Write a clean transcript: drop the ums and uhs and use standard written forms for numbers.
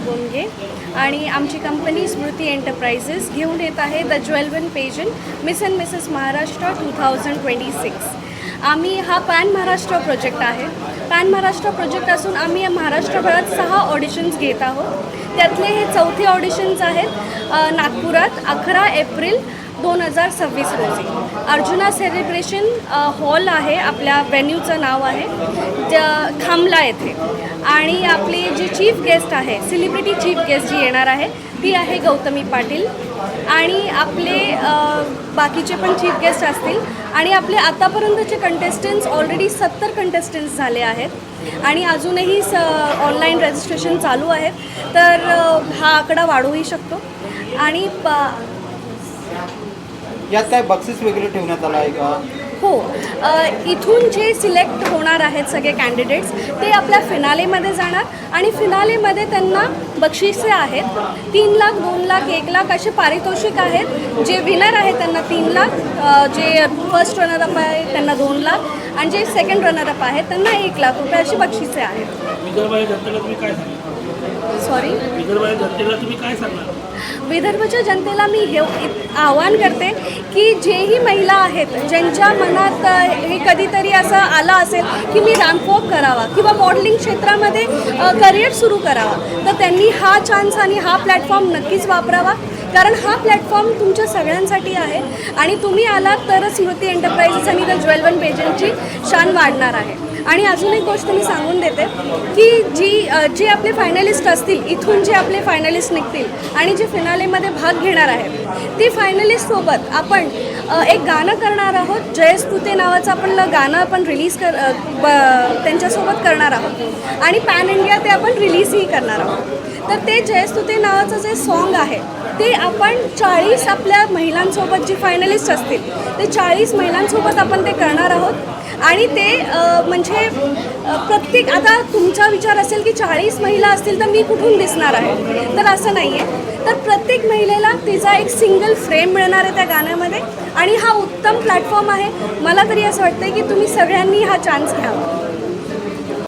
बोंगे आणि आमची कंपनी स्मृती एंटरप्राइजेस घेऊन येत आहे the jewel pageant miss and Mrs Maharashtra 2026. आम्ही हा पॅन महाराष्ट्र प्रोजेक्ट आहे. पॅन महाराष्ट्र प्रोजेक्ट असून आम्ही महाराष्ट्रभरात 6 ऑडिशन्स घेत आहोत. त्यातले हे चौथे ऑडिशन्स आहेत नागपुरात 11 एप्रिल 2026 रोजी. अर्जुना सेलिब्रेशन हॉल आहे, आपल्या व्हेन्यूचं नाव आहे खामला येथे. आणि आपली जी चीफ गेस्ट आहे, सेलिब्रिटी चीफ गेस्ट जी येणार आहे ती आहे गौतमी पाटील. आणि आपले बाकीचे पण चीफ गेस्ट असतील. आणि आपले आतापर्यंतचे कंटेस्टंट्स ऑलरेडी 70 कंटेस्टंट्स झाले आहेत आणि अजूनही ऑनलाईन रजिस्ट्रेशन चालू आहेत. तर हा आकडा वाढूही शकतो. आणि यात काय बक्षीस वगैरे ठेवण्यात आलं आहे का? हो, इथून जे सिलेक्ट होणार आहेत सगळे कॅन्डिडेट्स ते आपल्या फिनालेमध्ये जाणार आणि फिनालेमध्ये त्यांना बक्षिसे आहेत. 3 लाख, 2 लाख, 1 लाख असे पारितोषिक आहेत. जे विनर आहेत त्यांना 3 लाख, जे फर्स्ट रनरअप आहे त्यांना 2 लाख आणि जे सेकंड रनरअप आहेत त्यांना 1 लाख रुपये अशी बक्षिसे आहेत. सॉरी, विदर्भाच्या जनतेला मी हे आवाहन करते की जेही महिला आहेत ज्यांच्या मनात हे कधीतरी असं आलं असेल की मी रॅम्प वॉक करावा किंवा मॉडेलिंग क्षेत्रामध्ये करिअर सुरू करावा, तर त्यांनी हा चान्स आणि हा प्लॅटफॉर्म नक्कीच वापरावा. कारण हा प्लॅटफॉर्म तुमच्या सगळ्यांसाठी आहे आणि तुम्ही आलात तरच स्मृती एंटरप्राइजेस आणि द ज्वेल पेजंटची शान वाढणार आहे. आणि अजून एक गोष्ट मी सांगून देते की जे आपले फायनलिस्ट असतील, इथून जे आपले फायनलिस्ट निघतील आणि जे फिनालेमध्ये भाग घेणार आहेत ते फायनलिस्टसोबत आपण एक गाणं करणार आहोत. जयस्तुते नावाचं गाणं आपण रिलीज त्यांच्यासोबत करणार आहोत आणि पॅन इंडिया ते आपण रिलीजही करणार आहोत. तर ते जयस्तुते नावाचं जे सॉन्ग आहे ते आपण 40 आपल्या महिलांसोबत जी फायनलिस्ट असतील ते 40 महिलांसोबत आपण ते करणार आहोत. आणि ते म्हणजे प्रत्येक, आता तुमचा विचार असेल की 40 महिला असतील तर मी कुठून दिसणार आहे, तर असं नाही आहे. तर प्रत्येक महिलेला तिचा एक सिंगल फ्रेम मिळणार आहे त्या गाण्यामध्ये आणि हा उत्तम प्लॅटफॉर्म आहे. मला तरी असं वाटतं की तुम्ही सगळ्यांनी हा चान्स घ्यावा.